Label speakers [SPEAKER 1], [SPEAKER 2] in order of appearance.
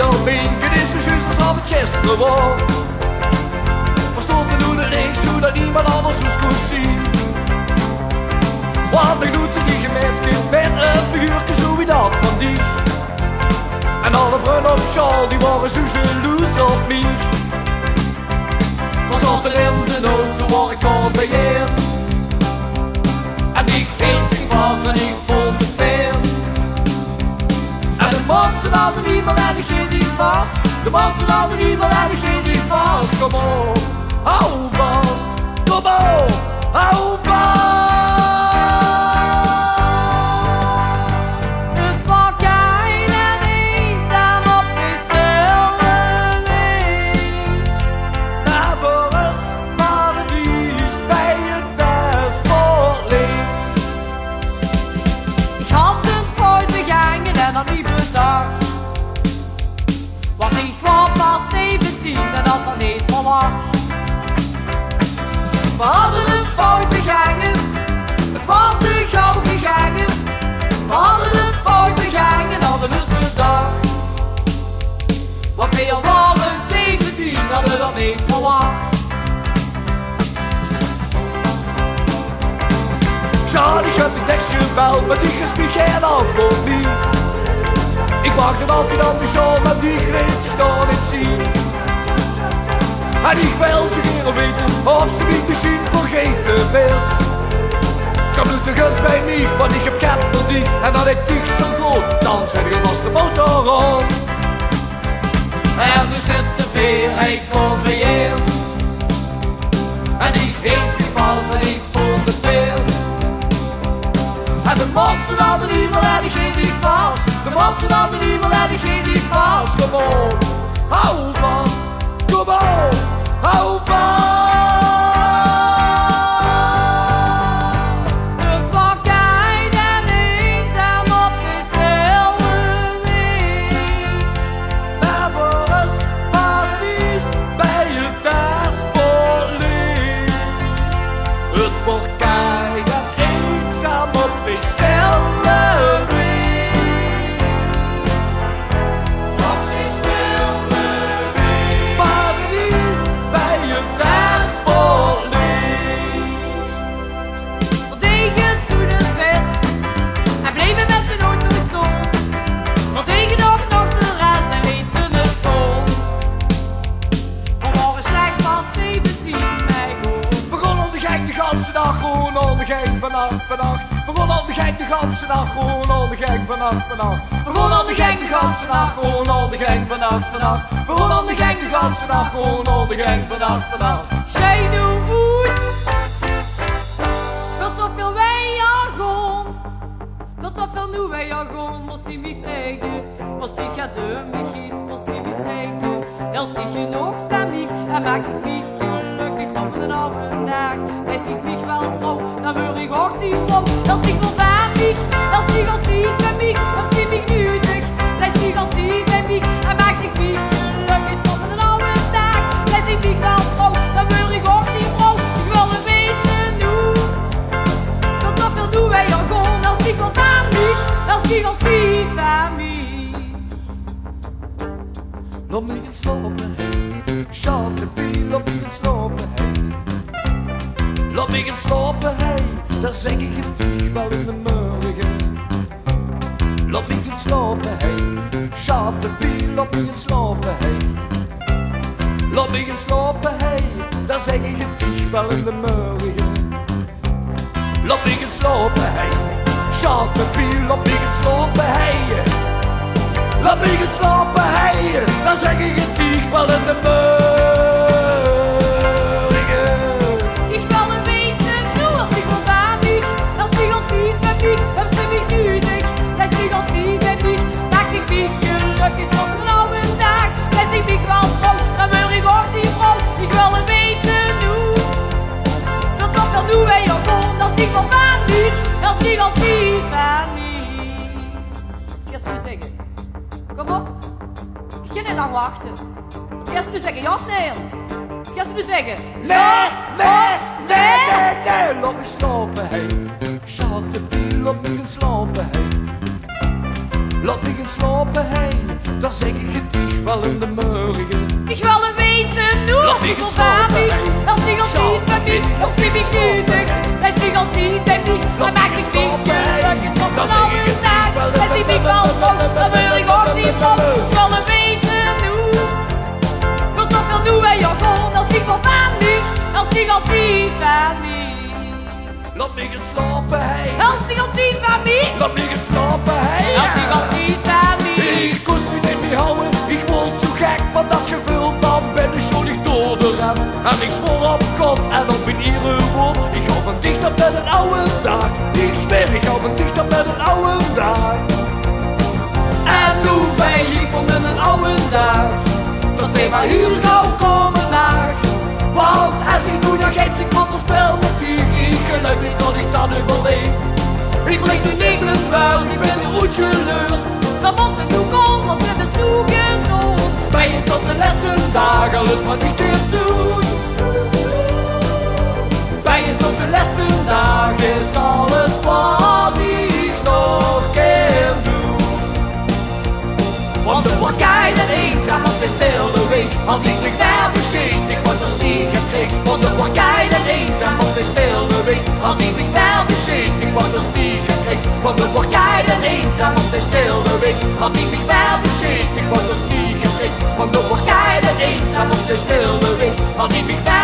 [SPEAKER 1] dat ding, het is zo juist alsof het gisteren was. We stonden toen er links, zodat niemand anders ons kon zien. Want ik doet zich die gemeenschap met een figuurtje zo wie dat van die. En alle vrienden op school, die waren zo jaloers op mij. Was altijd in de nood, waar ik al bij je. En die geest was en ik vond het pijn. En de mensen hadden niemand en de geen die was. De mensen hadden niemand en de geen die was. Kom op, hou vast, kom op, hou vast.
[SPEAKER 2] Want ik was pas 17 en dat dan niet verwacht.
[SPEAKER 1] We hadden een fout begangen, het was te gauw gegangen. We hadden een fout begangen, hadden dus bedacht.
[SPEAKER 2] Wat veel waren 17, hadden we dat niet verwacht.
[SPEAKER 1] Ja, ik heb de tekst gebeld, maar die gespiegd geen antwoord niet. Ik wachtte altijd op de show, maar die greep zich daar niet zien. En ik wil ze geen weten of ze niet te zien vergeten is. Kom nu te gunst bij mij, want ik heb geld verdiend. En dat ik niet zo goed, dan zet je was de motor aan.
[SPEAKER 2] En nu zit de veer, ik kom bij je. En die geest die was en ik vond het veel.
[SPEAKER 1] En de mensen hadden niemand en die ging niet vast. De mensen hadden niemand en die ging niet vast. Kom op, hou vast. Kom op, hou vast.
[SPEAKER 2] Het was koud en eenzaam op de stille weg.
[SPEAKER 1] Maar voor ons paradijs bij het daspoortlicht. Het wordt koud en eenzaam op de stille weg. Vannacht. Begon al de gek de ganse nacht, gewoon al de gek vannacht. Begon al de gek de ganse nacht, gewoon al de gek vannacht. Begon al de gek de ganse nacht, gewoon al de gek vannacht.
[SPEAKER 2] Zij doet goed. Wat zoveel wij jargon. Wat zoveel nu wij jargon. Moest hij me zeggen. Moest hij gaat mich is. Moest hij me zeggen. Er is niet genoeg van mij. Hij maakt zich niet gelukkig zonder een oude dag. Hij ziet mich wel trouw. Dan wil ik ook zien vrouw. Dat is niet voor mij. Dat is niet altijd bij mij. Dat is niet nuttig. Dat is niet altijd bij mij. Hij maakt zich niet gelukkig zonder een oude dag. Hij ziet mich wel trouw. Dan wil ik ook zien vrouw. Ik wil het weten hoe. Dat zoveel doen wij al gewoon. Dat is niet voor mij. Dat is niet altijd bij mij.
[SPEAKER 1] Laat me gaan slapen, hey. Shot de pie, laat me gaan slapen, hey. Laat me gaan slapen, hey. Dan zeg ik het terug wel in de morgen. Laat me gaan slapen, hey. Shot de pie, laat me gaan slapen, hey. Laat me gaan slapen, hey. Dan zeg ik het terug wel in de morgen. Laat me gaan slapen, hey. Shot de pie, laat me gaan slapen, hey. Laat me gaan slapen, hey. Dan zeg ik het terug wel in de morgen.
[SPEAKER 2] Ik wil het weten, nu als ik wil bij mij. Dat is niet altijd bij mij, heb ze mich nuttig. Dat is niet altijd bij mij, maakt ik mich gelukkig op een oude dag. Dat is mich wel trouw, dan wil ik ook die vrouw. Ik wil het weten, nu. Dat komt wel nu bij jou gewoon, dat is niet van bij mij. Dat is niet altijd bij mij. Ik ga het nu zeggen. Kom op. Ik ga niet lang wachten. Wat ga je nu zeggen, ja of nee? Wat ga je nu zeggen?
[SPEAKER 1] Nee. Laat me slapen, hey. Shot de pie, laat me gaan slapen, hey. Laat me gaan slapen, hey. Dan zeg ik het terug
[SPEAKER 2] gaat die van mij.
[SPEAKER 1] Laat me gaan slapen, hey.
[SPEAKER 2] Als die gaat die van mij.
[SPEAKER 1] Laat me gaan slapen, hey.
[SPEAKER 2] Als die gaat die van mij.
[SPEAKER 1] Ik kost me niet meer houden, ik word zo gek van dat gevoel van ben ik zo niet door de rem. En ik smoor op God en op een iedere woord. Ik hou van dichter met een oude dag. Ik zweer, ik hou van dichter met een oude dag. En hoe wij hier van een oude dag, dat wij maar heel gauw komen naar. Want als ik nu nog eens ik wat spel met vier, ik geloof niet dat ik dat overleef. Ik breng nu niet mijn vuil, ik ben er goed geleurd.
[SPEAKER 2] Dan moet ik nu komen, want dit is toegenomen.
[SPEAKER 1] Ben je tot de laatste dagen, alles wat ik keer doen. Ben je tot de laatste dagen, is alles wat ik nog keer doe. Want dan word jij er eenzaam op de stille weg. Want ik lig daar bescheid, ik word als neergetrikt. Want dan word jij er eenzaam op de stille weg. Want ik lig daar bescheid, ik word als neergetrikt. Want dan word jij er eenzaam op de stille weg. Want ik lig daar bescheid, ik word als neergetrikt. Want dan word jij er eenzaam op de stille weg. Want ik lig daar